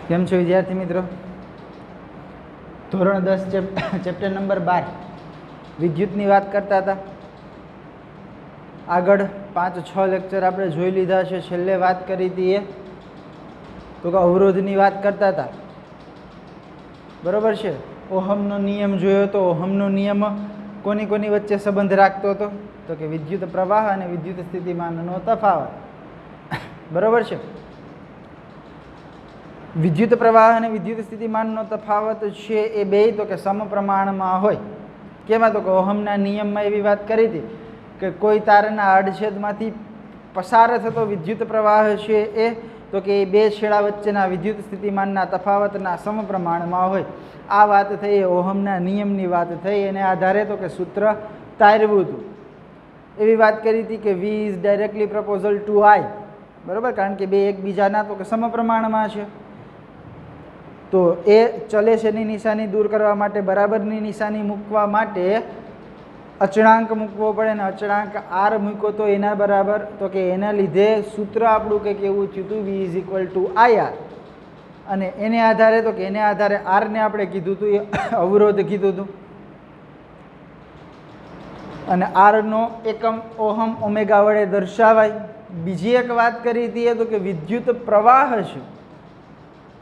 કેમ છો વિદ્યાર્થી મિત્રો? ધોરણ 10 ચેપ્ટર નંબર 12 વિદ્યુતની વાત કરતા હતા. આગળ 5-6 લેક્ચર આપણે જોઈ લીધા છે. છેલ્લે વાત કરી હતી એ તો કે અવરોધની વાત કરતા હતા, બરોબર છે. ઓહમનો નિયમ જોયો તો ઓહમનો નિયમ કોની કોની વચ્ચે સંબંધ રાખતો હતો? તો કે વિદ્યુત પ્રવાહ અને વિદ્યુત સ્થિતિમાનનો તફાવત, બરોબર છે. વિદ્યુત પ્રવાહ અને વિદ્યુત સ્થિતિમાનનો તફાવત છે એ બે તો કે સમપ્રમાણમાં હોય. કેમાં? તો કે ઓહમના નિયમમાં એવી વાત કરી હતી કે કોઈ તારના આડછેદમાંથી પસાર થતો વિદ્યુત પ્રવાહ છે એ તો કે એ બે છેડા વચ્ચેના વિદ્યુત સ્થિતિમાનના તફાવતના સમપ્રમાણમાં હોય. આ વાત થઈ એ ઓહમના નિયમની વાત થઈ. એને આધારે તો કે સૂત્ર તારવ્યું હતું. એવી વાત કરી હતી કે V is directly proportional to I, બરાબર, કારણ કે બે એકબીજાના તો કે સમપ્રમાણમાં છે. તો એ ચલે છે ની નિશાની દૂર કરવા માટે, બરાબરની નિશાની મૂકવા માટે અચળાંક મૂકવો પડે ને અચળાંક R મૂક્યો તો એના બરાબર, તો કે એના લીધે સૂત્ર આપણું કંઈક એવું થયું હતું V is equal two IR. અને એને આધારે તો કે એને આધારે R ને આપણે કીધું હતું એ અવરોધ કીધું હતું. અને R નો એકમ ઓહમ ઓમેગા વડે દર્શાવાય. બીજી એક વાત કરી હતી એ તો કે વિદ્યુત પ્રવાહ છે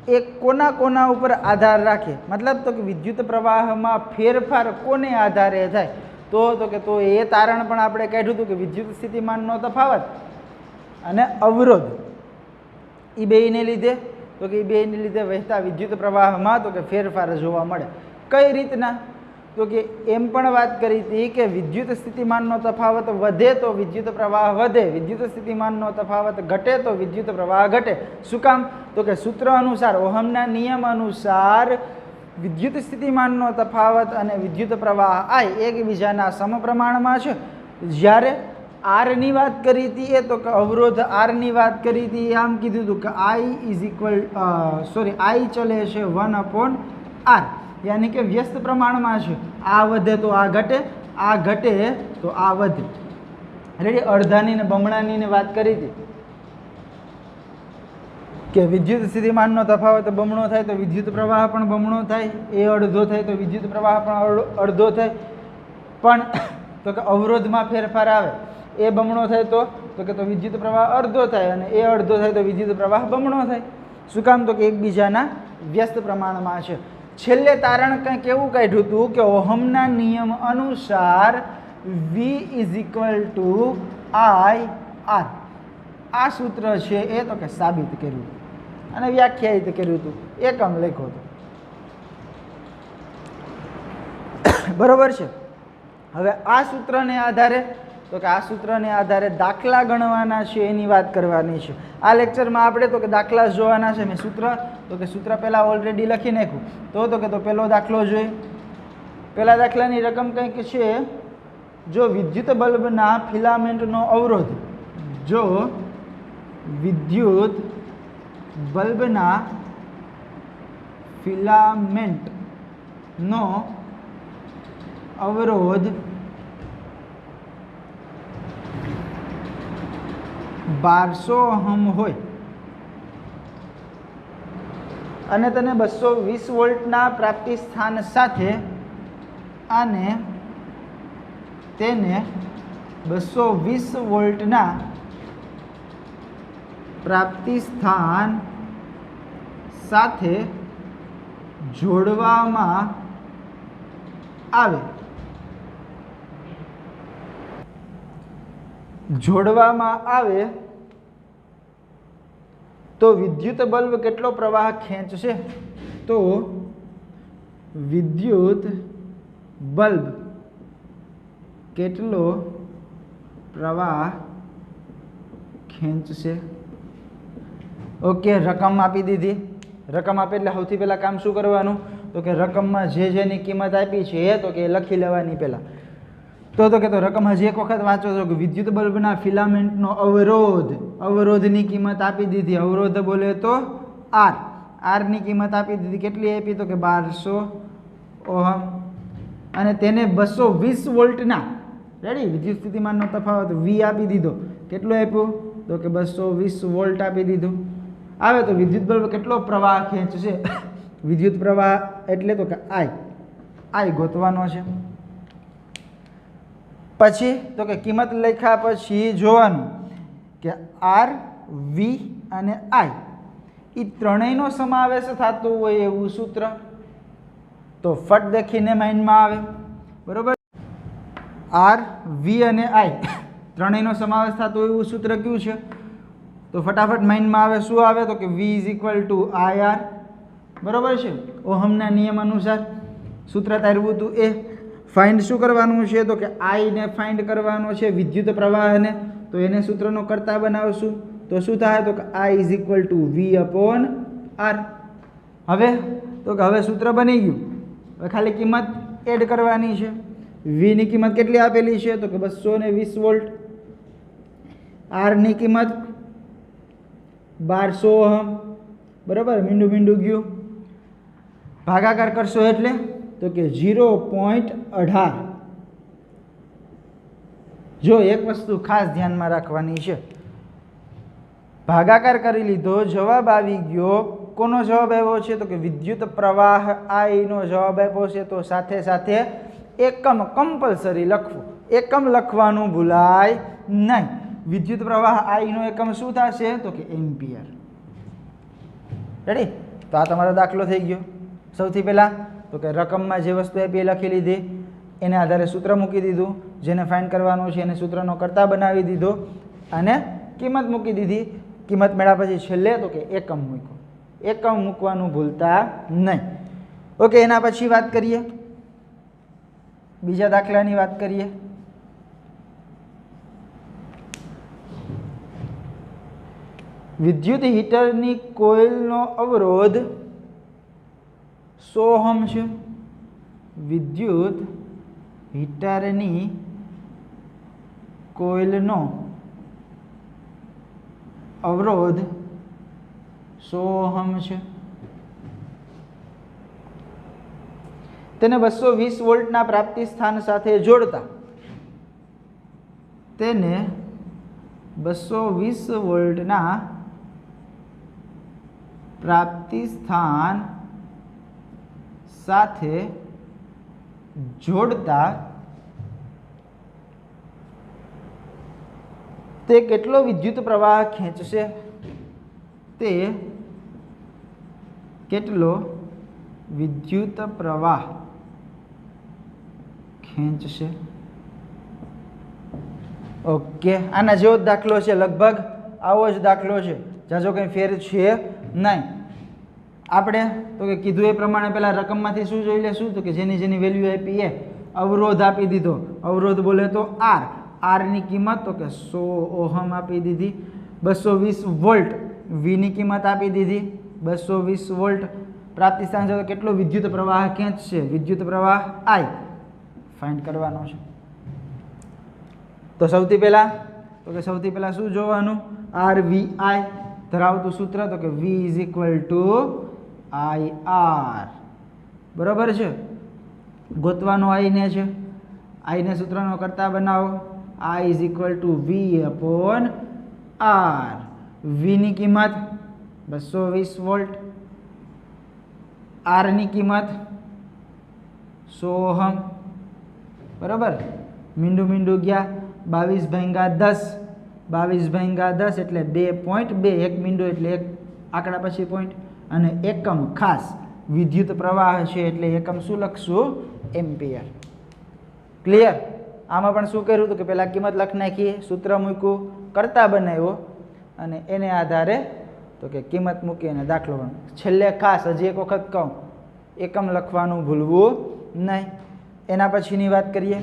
એ કોના કોના ઉપર આધાર રાખે, મતલબ તો કે વિદ્યુત પ્રવાહમાં ફેરફાર કોને આધારે થાય? તો કે તો એ તારણ પણ આપણે કાઢ્યું હતું કે વિદ્યુત સ્થિતિમાનનો તફાવત અને અવરોધ એ બેયને લીધે, તો કે એ બેયને લીધે વહેતા વિદ્યુત પ્રવાહમાં તો કે ફેરફાર જોવા મળે. કઈ રીતના? તો કે એમ પણ વાત કરી હતી કે વિદ્યુત સ્થિતિમાનનો તફાવત વધે તો વિદ્યુત પ્રવાહ વધે, વિદ્યુત સ્થિતિમાનનો તફાવત ઘટે તો વિદ્યુત પ્રવાહ ઘટે. શું કામ? તો કે સૂત્ર અનુસાર, ઓહમના નિયમ અનુસાર વિદ્યુત સ્થિતિમાનનો તફાવત અને વિદ્યુત પ્રવાહ I એકબીજાના સમપ્રમાણમાં છે. જ્યારે R ની વાત કરી હતી એ તો કે અવરોધ R ની વાત કરી હતી, આમ કીધું હતું કે I ચલે છે 1/R, યાની કે વ્યસ્ત પ્રમાણમાં છે. આ વધે તો આ ઘટે, આ ઘટે તો આ વધે. રેડી? અડધાની ને બમણાની વાત કરી હતી કે વિદ્યુત સ્થિતિમાનનો તફાવત બમણો થાય તો વિદ્યુત પ્રવાહ પણ બમણો થાય, એ અડધો થાય તો વિદ્યુત પ્રવાહ પણ અડધો થાય. પણ તો કે અવરોધમાં ફેરફાર આવે, એ બમણો થાય તો કે તો વિદ્યુત પ્રવાહ અડધો થાય, અને એ અડધો થાય તો વિદ્યુત પ્રવાહ બમણો થાય. શું કામ? તો કે એકબીજાના વ્યસ્ત પ્રમાણમાં છે. છેલ્લે તારણ કંઈક એવું કાઢ્યું હતું કે ઓહમના નિયમ અનુસાર V is equal two IR. આ સૂત્ર છે એ તો કે સાબિત કર્યું અને વ્યાખ્યાયિત કર્યું હતું, એકમ લખ્યો હતો, બરોબર છે. હવે આ સૂત્રને આધારે તો કે આ સૂત્રને આધારે દાખલા ગણવાના છે એની વાત કરવાની છે. આ લેક્ચરમાં આપણે તો કે દાખલા જોવાના છે. મેં સૂત્ર પહેલાં ઓલરેડી લખી નાખ્યું. તો કે પહેલો દાખલો જોઈએ. પહેલા દાખલાની રકમ કંઈક છે, જો વિદ્યુત બલ્બના ફિલામેન્ટનો અવરોધ, જો વિદ્યુત બલ્બના ફિલામેન્ટનો અવરોધ 1200 ઓહમ હોય અને તેને 220 વોલ્ટના પ્રાપ્તિ સ્થાન સાથે અને તેને 220 વોલ્ટના પ્રાપ્તિ સ્થાન સાથે જોડવામાં આવે તો વિદ્યુત બલ્બ કેટલો પ્રવાહ ખેંચશે? તો વિદ્યુત બલ્બ કેટલો પ્રવાહ ખેંચશે? ઓકે, રકમ આપી દીધી. રકમ આપે એટલે સૌથી પહેલાં કામ શું કરવાનું? તો કે રકમમાં જેની કિંમત આપી છે તો કે લખી લેવાની પહેલાં. તો કે તો રકમ હજી એક વખત વાંચો છો કે વિદ્યુત બલ્બના ફિલામેન્ટનો અવરોધની કિંમત આપી દીધી. અવરોધ બોલે તો R ની કિંમત આપી દીધી. કેટલી આપી? તો કે 1200 ઓહમ. અને તેને 220 વોલ્ટના, રેડી, વિદ્યુત સ્થિતિમાનનો તફાવત V આપી દીધો. કેટલો આપ્યો? તો કે 220 વોલ્ટ આપી દીધું. આવે તો વિદ્યુત બલ્બ કેટલો પ્રવાહ ખેંચશે વિદ્યુત પ્રવાહ એટલે તો કે આઈ ગોતવાનો છે. પછી તો કે કિંમત લખ્યા પછી જોવાનું કે આર વી અને આઈ એ ત્રણેયનો સમાવેશ થતો હોય એવું સૂત્ર તો ફટ દેખીને માઇન્ડમાં આવે. બરોબર. આર વી અને આઈ ત્રણેયનો સમાવેશ થતો હોય એવું સૂત્ર કયું છે તો ફટાફટ માઇન્ડમાં આવે. શું આવે તો કે V is equal to I R. બરોબર છે. ઓહમના નિયમ અનુસાર સૂત્ર તારવું હતું એ. ફાઇન્ડ શું કરવાનું છે તો કે આઈને ફાઇન્ડ કરવાનો છે વિદ્યુત પ્રવાહને, તો એને સૂત્રનો કરતા બનાવશું તો શું થાય તો કે I is equal to V upon R. હવે તો કે હવે સૂત્ર બની ગયું. હવે ખાલી કિંમત એડ કરવાની છે. વીની કિંમત કેટલી આપેલી છે તો કે 220 વોલ્ટ. આરની કિંમત 1200 ઓહમ. બરાબર. મીંડું ગયું. ભાગાકાર કરશો એટલે તો કે 0.18. જો એક વસ્તુ ખાસ ધ્યાનમાં રાખવાની છે, ભાગાકાર કરી લીધો, જવાબ આવી ગયો. કોનો જવાબ આવ્યો છે તો કે વિદ્યુત પ્રવાહ આઈનો જવાબ આપ્યો છે. તો સાથે સાથે એકમ કમ્પલસરી લખવું. એકમ લખવાનું ભૂલાય નહીં. વિદ્યુત પ્રવાહ આઈનો એકમ શું થશે તો કે એમ્પિયર. રેડી. તો આ તમારો દાખલો થઈ ગયો. સૌથી પહેલાં તો કે રકમમાં જે વસ્તુ આપી એ લખી લીધી, એને આધારે સૂત્ર મૂકી દીધું, જેને ફાઇન્ડ કરવાનું છે એને સૂત્રનો કરતા બનાવી દીધો અને કિંમત મૂકી દીધી. કિંમત મળ્યા પછી છેલ્લે તો કે એકમ મૂક્યો. એકમ મૂકવાનું ભૂલતા નહીં. ઓકે. એના પછી વાત કરીએ, બીજા દાખલાની વાત કરીએ. વિદ્યુત હીટરની કોઇલનો અવરોધ 100 ઓહમ છે. વિદ્યુત હીટરની કોઇલનો અવરોધ 100 ઓહમ છે. તેને 220 વોલ્ટના પ્રાપ્તિ સ્થાન સાથે જોડતા તેને 220 વોલ્ટના પ્રાપ્તિ સ્થાન સાથે જોડતા તે કેટલો વિદ્યુત પ્રવાહ ખેંચશે? તે કેટલો વિદ્યુત પ્રવાહ ખેંચશે? ઓકે. આના જેવો જ દાખલો છે, લગભગ આવો જ દાખલો છે. જાજો કંઈ ફેર છે નહીં. આપણે તો કે કીધું એ પ્રમાણે પહેલાં રકમમાંથી શું જોઈ લેશું તો કે જેની વેલ્યુ આપી એ અવરોધ આપી દીધો. અવરોધ બોલે તો આર. આરની કિંમત તો કે 100 ઓહમ આપી દીધી. 220 વોલ્ટ. વીની કિંમત આપી દીધી 220 વોલ્ટ. પ્રાપ્તિ સ્થાન છે તો કેટલો વિદ્યુત પ્રવાહ ખેંચશે? વિદ્યુત પ્રવાહ આઈ ફાઇન્ડ કરવાનો છે. તો સૌથી પહેલાં શું જોવાનું? આર વી આઈ ધરાવતું સૂત્ર તો કે V is equal to I R. બરાબર છે. ગોતવાનો આઈને છે. આઈને સૂત્રનો કરતા બનાવો. I is equal to V upon R. વીની કિંમત 220 વોલ્ટ. આરની કિંમત 100 ઓહમ. બરાબર. મીંડું ગયા. 22/10. 22/10 એટલે 2.2. એક મીંડું એટલે એક આંકડા પછી પોઈન્ટ. અને એકમ ખાસ વિદ્યુત પ્રવાહ છે એટલે એકમ શું લખશું? એમ્પિયર. ક્લિયર? આમાં પણ શું કર્યું હતું કે પહેલાં કિંમત લખી નાખી, સૂત્ર મૂક્યું, કરતા બનાવ્યો અને એને આધારે તો કે કિંમત મૂકી અને દાખલો બનાવો. છેલ્લે ખાસ હજી એક વખત કહું, એકમ લખવાનું ભૂલવું નહીં. એના પછીની વાત કરીએ.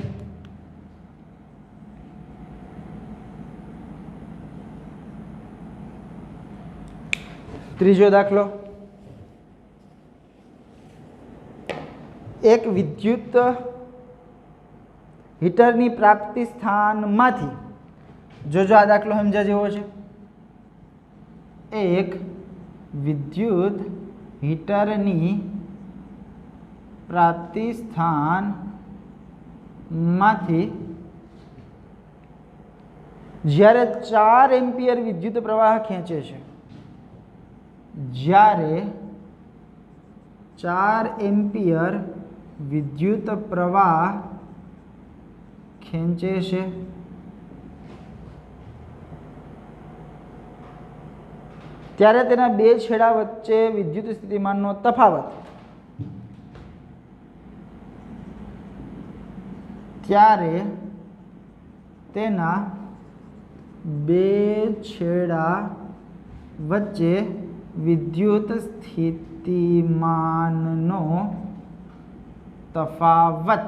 ત્રીજો દાખલો. એક વિદ્યુત હીટરની પ્રાપ્તિ સ્થાનમાંથી, જોજો આ દાખલો સમજા જેવો છે. એક વિદ્યુત હીટરની પ્રાપ્તિ સ્થાનમાંથી જ્યારે 4 એમ્પિયર વિદ્યુત પ્રવાહ ખેંચે છે, જ્યારે 4 એમ્પિયર વિદ્યુત પ્રવાહ ખેંચે છે ત્યારે તેના બે છેડા વચ્ચે વિદ્યુત સ્થિતિમાનનો તફાવત ત્યારે તેના બે છેડા વચ્ચે વિદ્યુત સ્થિતિમાનનો તફાવત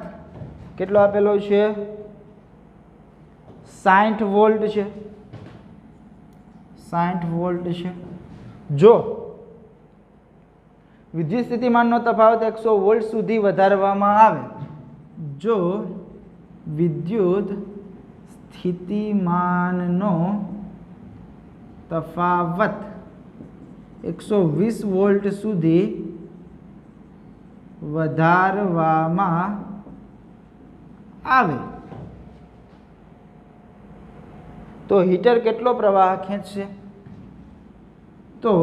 કેટલો આપેલો છે? 60 વોલ્ટ છે. 60 વોલ્ટ છે. જો વિદ્યુત સ્થિતિમાનનો તફાવત 100 વોલ્ટ સુધી વધારવામાં આવે, જો વિદ્યુત સ્થિતિમાનનો તફાવત 120 વોલ્ટ સુધી વધારવામાં આવે તો હીટર કેટલો પ્રવાહ ખેંચશે? તો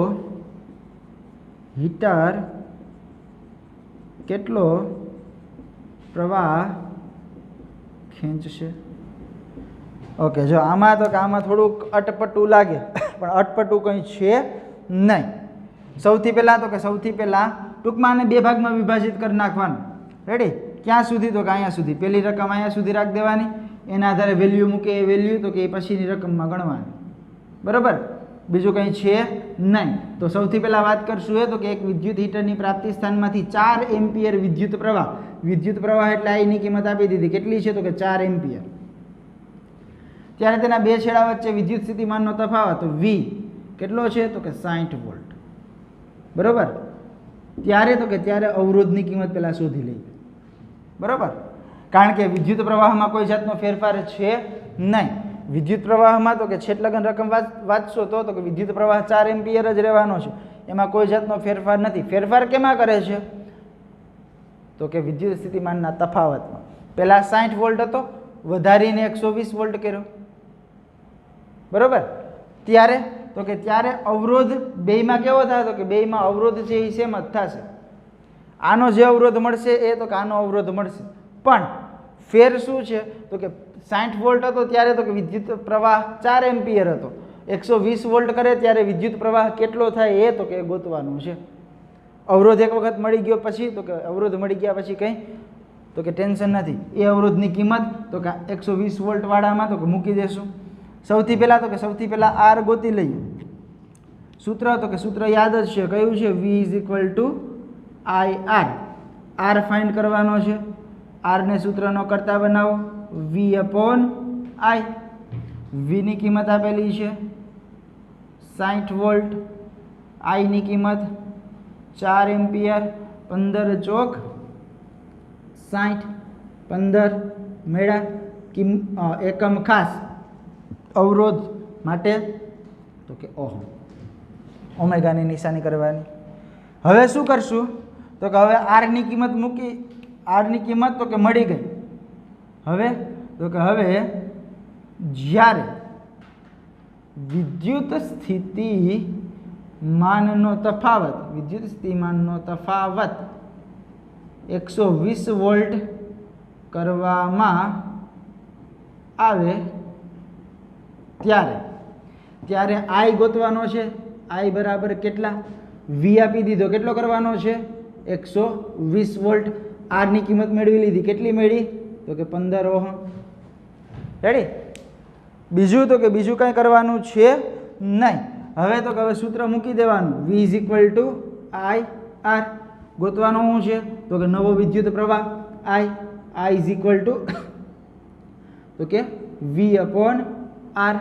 હીટર કેટલો પ્રવાહ ખેંચશે? ઓકે, જો આમાં તો કે આમાં થોડુંક અટપટું લાગે, પણ અટપટું કંઈ છે નહીં. સૌથી પહેલાં તો કે સૌથી પહેલાં ટૂંકમાં આને બે ભાગમાં વિભાજિત કરી નાખવાનું. રેડી? ક્યાં સુધી? તો કે અહીંયા સુધી. પહેલી રકમ અહીંયા સુધી રાખી દેવાની, એના આધારે વેલ્યુ મૂકે એ વેલ્યુ તો કે એ પછીની રકમમાં ગણવાની. બરાબર? બીજું કંઈ છે નહીં. તો સૌથી પહેલાં વાત કરશું એ તો કે એક વિદ્યુત હીટરની પ્રાપ્તિ સ્થાનમાંથી 4 એમ્પિયર વિદ્યુત પ્રવાહ એટલે આની કિંમત આપી દીધી. કેટલી છે? તો કે 4 એમ્પિયર. ત્યારે તેના બે છેડા વચ્ચે વિદ્યુત સ્થિતિમાનનો તફાવત V કેટલો છે? તો કે 60 વોલ્ટ. બરાબર? ત્યારે તો કે ત્યારે અવરોધની કિંમત પહેલાં શોધી લઈએ. બરાબર? કારણ કે વિદ્યુત પ્રવાહમાં કોઈ જાતનો ફેરફાર છે નહીં. વિદ્યુત પ્રવાહમાં તો કે છેટલગન રકમ વાંચશો તો કે વિદ્યુત પ્રવાહ 4 એમ્પિયર જ રહેવાનો છે, એમાં કોઈ જાતનો ફેરફાર નથી. ફેરફાર કેમાં કરે છે? તો કે વિદ્યુત સ્થિતિમાનના તફાવતમાં. પહેલાં 60 વોલ્ટ હતો, વધારીને 120 વોલ્ટ કર્યો. બરાબર? ત્યારે તો કે ત્યારે અવરોધ બેયમાં કેવો થાય? તો કે બેયમાં અવરોધ છે એ સેમ જ થશે. આનો જે અવરોધ મળશે એ તો કે આનો અવરોધ મળશે, પણ ફેર શું છે? તો કે 60 વોલ્ટ હતો ત્યારે તો કે વિદ્યુત પ્રવાહ 4 એમ્પિયર હતો. 120 વોલ્ટ કરે ત્યારે વિદ્યુત પ્રવાહ કેટલો થાય એ તો કે ગોતવાનું છે. અવરોધ એક વખત મળી ગયો પછી તો કે અવરોધ મળી ગયા પછી કંઈ તો કે ટેન્શન નથી. એ અવરોધની કિંમત તો કે 120 વોલ્ટ વાળામાં તો કે મૂકી દેશું. સૌથી પહેલાં તો કે સૌથી પહેલાં આર ગોતી લઈએ. સૂત્ર તો કે સૂત્ર યાદ જ છે. કયું છે? V = IR. આર ફાઇન્ડ કરવાનો છે. આરને સૂત્રનો કરતા બનાવો. V/I. વીની કિંમત આપેલી છે 60 વોલ્ટ, આઈની કિંમત 4 એમ્પિયર, 15 ચોક 60, 15 મેળા. એકમ ખાસ અવરોધ માટે તો કે ઓહમ, ઓમેગાની નિશાની કરવાની. હવે શું કરશું? તો કે હવે આરની કિંમત મૂકી, આરની કિંમત તો કે મળી ગઈ. હવે તો કે હવે જ્યારે વિદ્યુત સ્થિતિમાનનો તફાવત 120 વોલ્ટ કરવામાં આવે ત્યારે આઈ ગોતવાનો છે. આઈ બરાબર કેટલા? વી આપી દીધો. કેટલો કરવાનો છે? 120 વોલ્ટ. આરની કિંમત મેળવી લીધી. કેટલી મેળવી? તો કે 15 ઓહમ. રેડી? બીજું તો કે બીજું કંઈ કરવાનું છે નહીં. હવે તો કે હવે સૂત્ર મૂકી દેવાનું. V = IR. ગોતવાનું શું છે? તો કે નવો વિદ્યુત પ્રવાહ I તો કે V/R.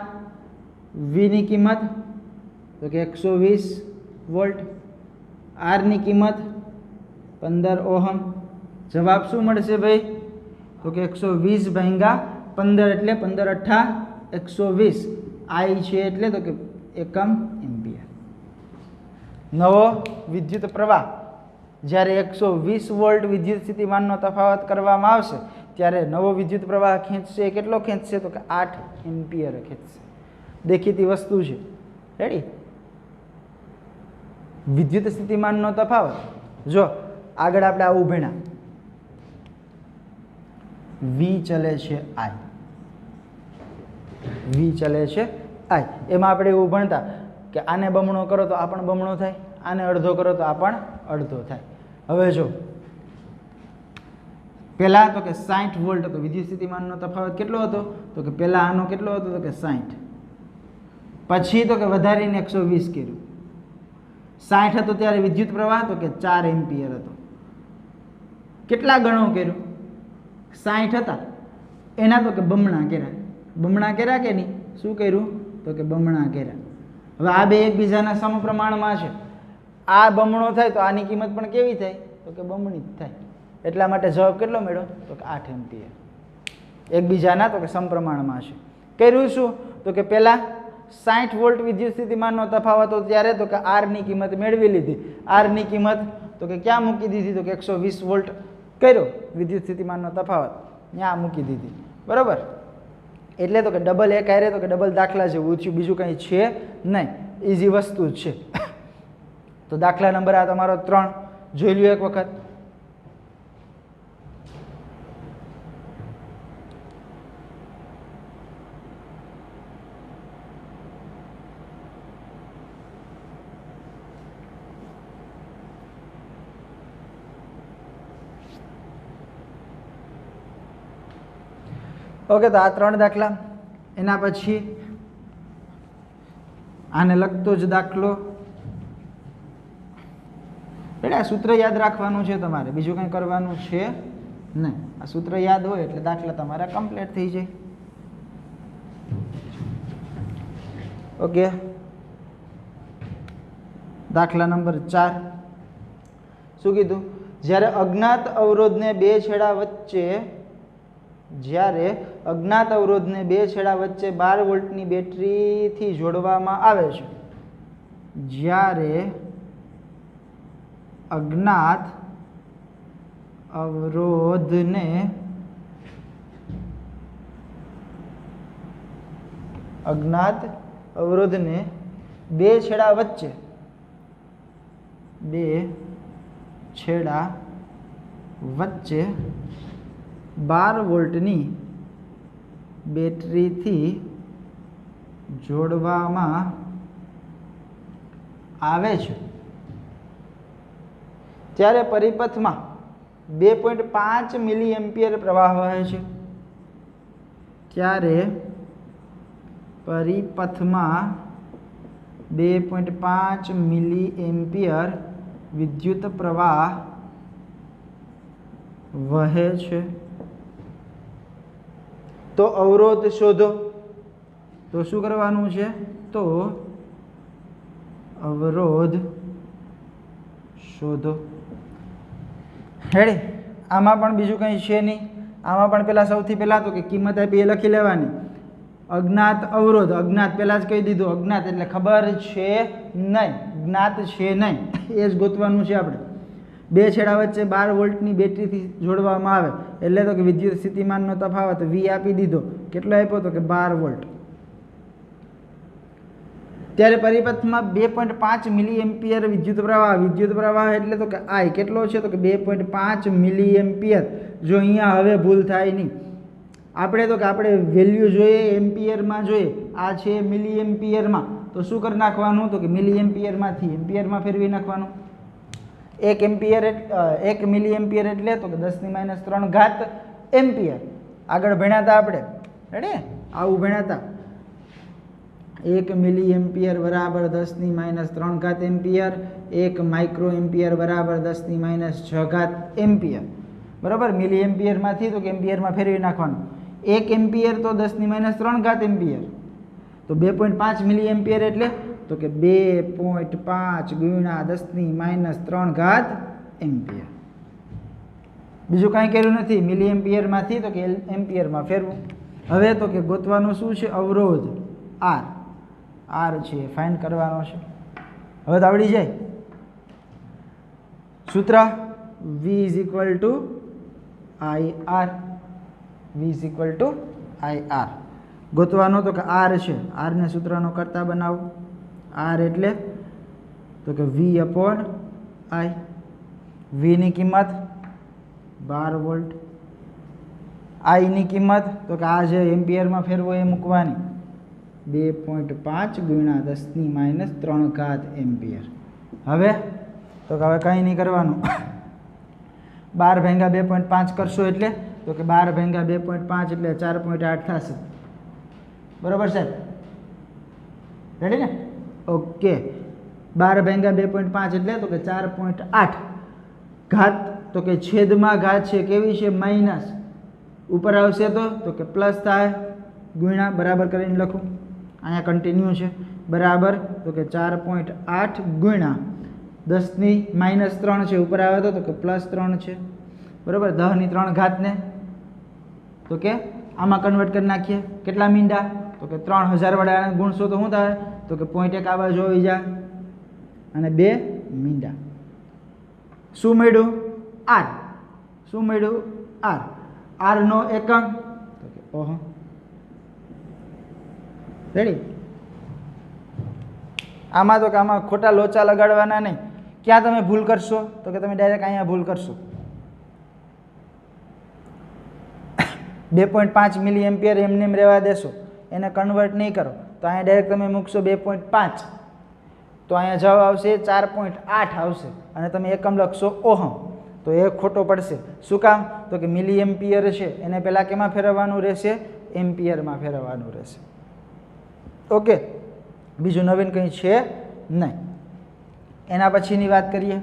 વીની કિંમત તો કે 120 વોલ્ટ, આરની કિંમત 15 ઓહમ. જવાબ શું મળશે ભાઈ? તો કે 120 ભાગ્યા 15 એટલે 15 અઠ્ઠા 120. આઈ છે એટલે તો કે એકમ એમ્પિયર. નવો વિદ્યુત પ્રવાહ જ્યારે 120 વોલ્ટ વિદ્યુત સ્થિતિમાનનો તફાવત કરવામાં આવશે ત્યારે નવો વિદ્યુત પ્રવાહ ખેંચશે. કેટલો ખેંચશે? તો કે 8 એમ્પિયર ખેંચશે. દેખીતી વસ્તુ છે. રેડી? વિદ્યુત સ્થિતિમાનનો તફાવત જો આગળ આપણે આવું ભણ્યા વી ચલે છે આઈ, વી ચલે છે આઈ, એમાં આપણે એવું ભણતા કે આને બમણો કરો તો આ પણ બમણો થાય, આને અડધો કરો તો આ પણ અડધો થાય. હવે જો પહેલાં તો કે 60 વોલ્ટ હતો, વિદ્યુત સ્થિતિમાનનો તફાવત કેટલો હતો તો કે પહેલાં આનો કેટલો હતો તો કે 60, પછી તો કે વધારીને 120 કર્યું. 60 હતો ત્યારે વિદ્યુત પ્રવાહ તો કે 4 એમ્પિયર હતો. કેટલા ગણો કર્યું? 60 હતા એના તો કે બમણા કર્યા, બમણા કર્યા કે નહીં? શું કર્યું તો કે બમણા કર્યા. હવે આ બે એકબીજાના સમપ્રમાણમાં છે, આ બમણો થાય તો આની કિંમત પણ કેવી થાય તો કે બમણી જ થાય. એટલા માટે જવાબ કેટલો મળ્યો તો કે 8 એમ્પિયર. એકબીજાના તો કે સમપ્રમાણમાં છે. કર્યું શું તો કે પહેલાં 60 વોલ્ટ વિદ્યુત સ્થિતિમાનનો તફાવત હતો ત્યારે તો કે આરની કિંમત મેળવી લીધી. આરની કિંમત તો કે ક્યાં મૂકી દીધી તો કે 120 વોલ્ટ કર્યો વિદ્યુત સ્થિતિમાનનો તફાવત ત્યાં મૂકી દીધી. બરાબર, એટલે તો કે ડબલ એક હારે તો કે ડબલ દાખલા જેવું થયું, બીજું કંઈ છે નહીં, ઇઝી વસ્તુ જ છે. તો દાખલા નંબર આ તમારો 3 જોઈ લ્યો એક વખત. ઓકે, તો આ 3 દાખલા. એના પછી આને લગતો જ દાખલો. એટલે આ સૂત્ર યાદ રાખવાનું છે તમારે, બીજું કંઈ કરવાનું છે નહીં. આ સૂત્ર યાદ હોય એટલે દાખલા તમારા કમ્પ્લીટ થઈ જાય. ઓકે, દાખલા નંબર 4 શું કીધું? જ્યારે અજ્ઞાત અવરોધને બે છેડા વચ્ચે જ્યારે અજ્ઞાત અવરોધને બે છેડા વચ્ચે 12 વોલ્ટની બેટરીથી જોડવામાં આવે છે, જ્યારે અજ્ઞાત અવરોધને બે છેડા વચ્ચે 12 વોલ્ટની બેટરીથી જોડવામાં આવે છે, ત્યારે પરિપથમાં 2.5 મિલી એમ્પિયર પ્રવાહ વહે છે. ત્યારે પરિપથમાં 2.5 મિલી એમ્પિયર વિદ્યુત પ્રવાહ વહે છે. તો અવરોધ શોધો. તો શું કરવાનું છે? તો અવરોધ શોધો. હેડી, આમાં પણ બીજું કંઈ છે નહીં. આમાં પણ પહેલાં સૌથી પહેલાં તો કે કિંમત આપી એ લખી લેવાની. અજ્ઞાત અવરોધ, અજ્ઞાત પહેલાં જ કહી દીધું, અજ્ઞાત એટલે ખબર છે નહીં, જ્ઞાત છે નહીં, એ જ ગોતવાનું છે આપણે. બે છેડા વચ્ચે 12 વોલ્ટની બેટરીથી જોડવામાં આવે એટલે તો કે વિદ્યુત સ્થિતિમાનનો તફાવત વી આપી દીધો. કેટલો આપ્યો તો કે 12 વોલ્ટ. ત્યારે પરિપથમાં 2.5 મિલી એમ્પિયર વિદ્યુત પ્રવાહ એટલે તો કે આઈ કેટલો છે તો કે 2.5 મિલી એમ્પિયર. જો અહીંયા હવે ભૂલ થાય નહીં, આપણે તો કે આપણે વેલ્યુ જોઈએ એમ્પિયરમાં જોઈએ, આ છે મિલી એમ્પિયરમાં, તો શું કરી નાખવાનું તો કે મિલી એમ્પિયરમાંથી એમ્પિયરમાં ફેરવી નાખવાનું. 1 મિલી એમ્પિયર એટલે તો કે 10⁻³ એમ્પિયર. આગળ ભણ્યા હતા આપણે, રેડી? આવું ભણ્યા હતા. 1 મિલી એમ્પિયર બરાબર 10⁻³ એમ્પિયર, 1 માઇક્રો એમ્પિયર બરાબર 10⁻6 એમ્પિયર. બરાબર, મિલી એમ્પિયરમાંથી તો કે એમ્પિયરમાં ફેરવી નાખવાનું. 1 એમ્પિયર તો 10⁻³ એમ્પિયર, તો 2.5 મિલી એમ્પિયર એટલે તો કે 2.5 ગુણ્યા 10⁻³ એમ્પિયર. બીજું કાંઈ કર્યું નથી. મિલી એમ્પિયરમાંથી તો કે એમ્પિયરમાં ફેરવું. હવે તો કે ગોતવાનું શું છે? અવરોધ આર છે, ફાઇન્ડ કરવાનો છે. હવે તો આવડી જાય. સૂત્ર V = IR. ગોતવાનો તો કે આર છે, આરને સૂત્રનો કરતા બનાવો. આર એટલે તો કે V/I. Vની કિંમત 12 વોલ્ટ, આઈની કિંમત તો કે આ જે એમ્પિયરમાં ફેરવો એ મૂકવાની 2.5 ગુણ્યા 10⁻³ એમ્પિયર. હવે તો કે હવે કંઈ નહીં કરવાનું, 12 ભાગ્યા 2.5 કરશો એટલે તો કે 12 ભાગ્યા 2.5 એટલે 4.8 થશે. બરાબર સાહેબ? રેડી ને? ઓકે. 12 ભાગ્યા 2.5 એટલે તો કે 4.8. ઘાત તો કે છેદમાં ઘાત છે કેવી છે? માઇનસ. ઉપર આવશે તો કે પ્લસ થાય, ગુણ્યા બરાબર કરીને લખું, અહીંયા કન્ટિન્યુ છે, બરાબર તો કે 4.8 ગુણ્યા 10⁻³ છે, ઉપર આવે તો કે +3 છે. બરાબર? 10⁻³ ઘાતને તો કે આમાં કન્વર્ટ કરી નાખીએ. કેટલા મીંડા? તો કે 3000 વડે આને ગુણશો તો શું થાય? તો કે 0.1 આ બાજુ આવી જાય અને 2 મીંડા. શું મળ્યું? R. શું મળ્યું? R. R નો એકમ તો કે ઓહમ. રેડી? આમાં તો કે આમાં ખોટા લોચા લગાડવાના નહીં. ક્યાં તમે ભૂલ કરશો? તો કે તમે ડાયરેક્ટ અહીંયા ભૂલ કરશો. 2.5 મિલી એમ્પિયર એમને એમ રહેવા દેશો, એને કન્વર્ટ નહીં કરો તો અહીંયા ડાયરેક્ટ તમે મૂકશો 2.5, તો અહીંયા જવાબ આવશે 4.8 આવશે અને તમે એકમ લખશો ઓહમ, તો એ ખોટો પડશે. શું કામ? તો કે મિલી એમ્પિયર છે એને પહેલાં કેમાં ફેરવવાનું રહેશે? એમ્પિયરમાં ફેરવવાનું રહેશે. ઓકે, બીજું નવીન કંઈ છે નહીં. એના પછીની વાત કરીએ.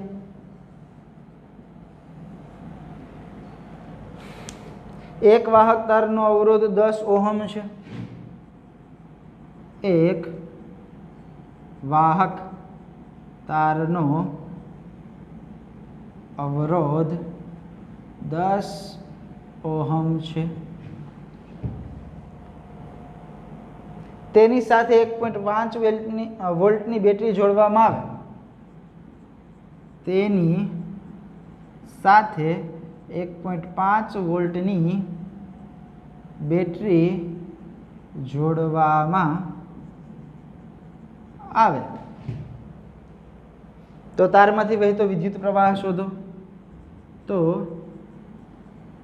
એક વાહક તારનો અવરોધ 10 ઓહમ છે. એક વાહક તારનો અવરોધ 10 ઓહમ છે. તેની સાથે 1.5 વોલ્ટની બેટરી જોડવામાં આવે. તેની સાથે 1.5 વોલ્ટની બેટરી જોડવામાં આવે તો તારમાંથી વહેતો વિદ્યુત પ્રવાહ શોધો. તો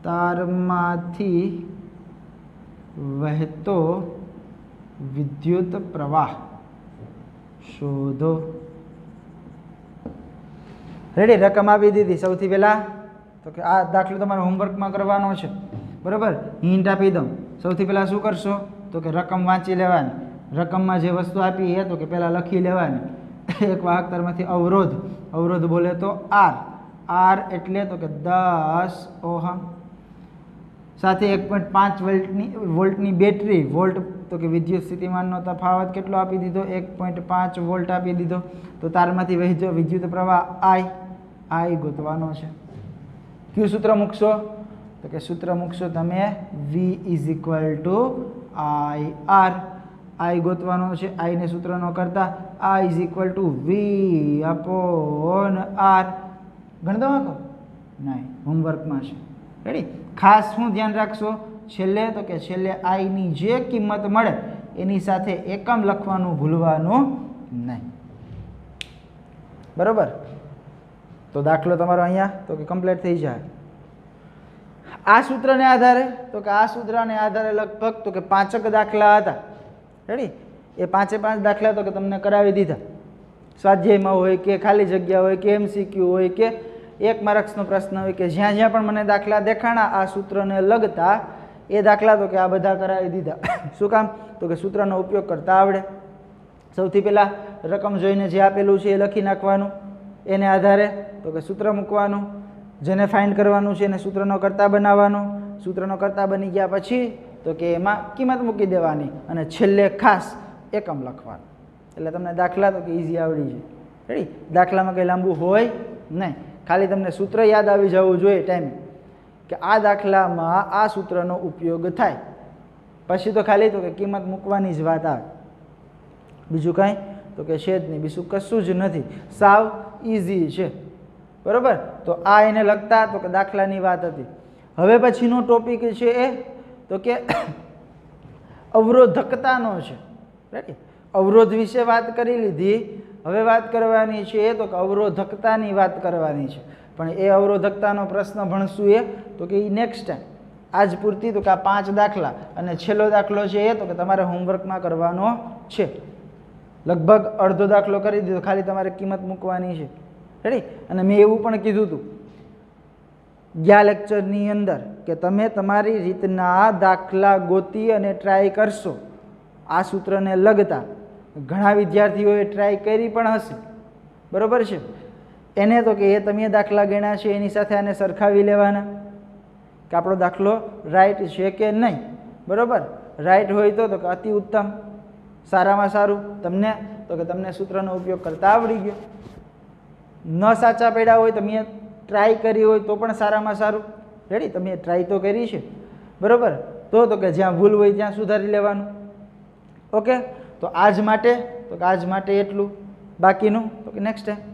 તારમાંથી વહેતો વિદ્યુત પ્રવાહ શોધો. રેડી? રકમ આપી દીધી સૌથી પહેલા તો કે આ દાખલો તમારે હોમવર્કમાં કરવાનો છે. બરાબર? હિન્ટ આપી દઉં. સૌથી પહેલાં શું કરશો? તો કે રકમ વાંચી લેવાની. રકમમાં જે વસ્તુ આપી એ તો કે પહેલાં લખી લેવાની. એક વાહક તારમાંથી અવરોધ, અવરોધ બોલે તો R. R એટલે તો કે 10 ઓહમ સાથે 1.5 વોલ્ટની બેટરી. વોલ્ટ તો કે વિદ્યુત સ્થિતિમાનનો તફાવત કેટલો આપી દીધો? 1.5 વોલ્ટ આપી દીધો. તો તારમાંથી વહેતો વિદ્યુત પ્રવાહ I ગોતવાનો છે. કયું સૂત્ર મૂકશો? તો કે સૂત્ર મૂકશો તમે V = IR. I ગોતવાનો છે. I ને સૂત્ર ન કરતા I = V/R. ગણ દો આખો? નહીં, હોમવર્કમાં છે. રેડી? ખાસ શું ધ્યાન રાખશો? છેલ્લે તો કે છેલ્લે I ની જે કિંમત મળે એની સાથે એકમ લખવાનું ભૂલવાનું નહીં. બરાબર? તો દાખલો તમારો અહીંયા તો કે કમ્પ્લીટ થઈ જાય. આ સૂત્રને આધારે તો કે આ સૂત્રને આધારે લગભગ તો કે 5 દાખલા હતા. રેડી? એ 5 દાખલા તો કે તમને કરાવી દીધા. સ્વાધ્યાયમાં હોય કે ખાલી જગ્યા હોય કે MCQ હોય કે 1 માર્ક્સનો પ્રશ્ન હોય કે જ્યાં જ્યાં પણ મને દાખલા દેખાણા આ સૂત્રને લગતા એ દાખલા તો કે આ બધા કરાવી દીધા. શું કામ? તો કે સૂત્રનો ઉપયોગ કરતા આવડે. સૌથી પહેલાં રકમ જોઈને જે આપેલું છે એ લખી નાખવાનું, એને આધારે તો કે સૂત્ર મૂકવાનું, જેને ફાઇન્ડ કરવાનું છે એને સૂત્રનો કરતા બનાવવાનો, સૂત્રનો કરતા બની ગયા પછી તો કે એમાં કિંમત મૂકી દેવાની અને છેલ્લે ખાસ એકમ લખવાનું. એટલે તમને દાખલા તો કે ઇઝી આવડી જાય. રેડી? દાખલામાં કંઈ લાંબુ હોય નહીં, ખાલી તમને સૂત્ર યાદ આવી જવું જોઈએ ટાઈમે કે આ દાખલામાં આ સૂત્રનો ઉપયોગ થાય. પછી તો ખાલી તો કે કિંમત મૂકવાની જ વાત આવે. બીજું કાંઈ તો કે છે જ નહીં, બીજું કશું જ નથી, સાવ ઇઝી છે. બરાબર? તો આ એને લગતા તો કે દાખલાની વાત હતી. હવે પછીનો ટોપિક છે એ તો કે અવરોધકતાનો છે. રાઈટ? અવરોધ વિશે વાત કરી લીધી. હવે વાત કરવાની છે એ તો કે અવરોધકતાની વાત કરવાની છે, પણ એ અવરોધકતાનો પ્રશ્ન ભણશું એ તો કે એ નેક્સ્ટ ટાઈમ. આજ પૂરતી તો કે આ 5 દાખલા અને છેલ્લો દાખલો છે એ તો કે તમારે હોમવર્કમાં કરવાનો છે. લગભગ અડધો દાખલો કરી દીધો, ખાલી તમારે કિંમત મૂકવાની છે. રેડી? અને મેં એવું પણ કીધું હતું ગયા લેક્ચરની અંદર કે તમે તમારી રીતના દાખલા ગોતી અને ટ્રાય કરશો. આ સૂત્રને લગતા ઘણા વિદ્યાર્થીઓએ ટ્રાય કરી પણ હશે, બરાબર છે. એને તો કે એ તમે દાખલા ગણ્યા છે એની સાથે આને સરખાવી લેવાના કે આપણો દાખલો રાઈટ છે કે નહીં. બરાબર? રાઈટ હોય તો કે અતિ ઉત્તમ, સારામાં સારું. તમને તો કે તમને સૂત્રનો ઉપયોગ કરતા આવડી ગયો. ન સાચા પડ્યા હોય, તમે ટ્રાય કરી હોય તો પણ સારામાં સારું. રેડી? તમે ટ્રાય તો કરી છે, બરાબર? તો કે જ્યાં ભૂલ હોય ત્યાં સુધારી લેવાનું. ઓકે? તો આજ માટે એટલું, બાકીનું તો કે નેક્સ્ટ ટાઈમ.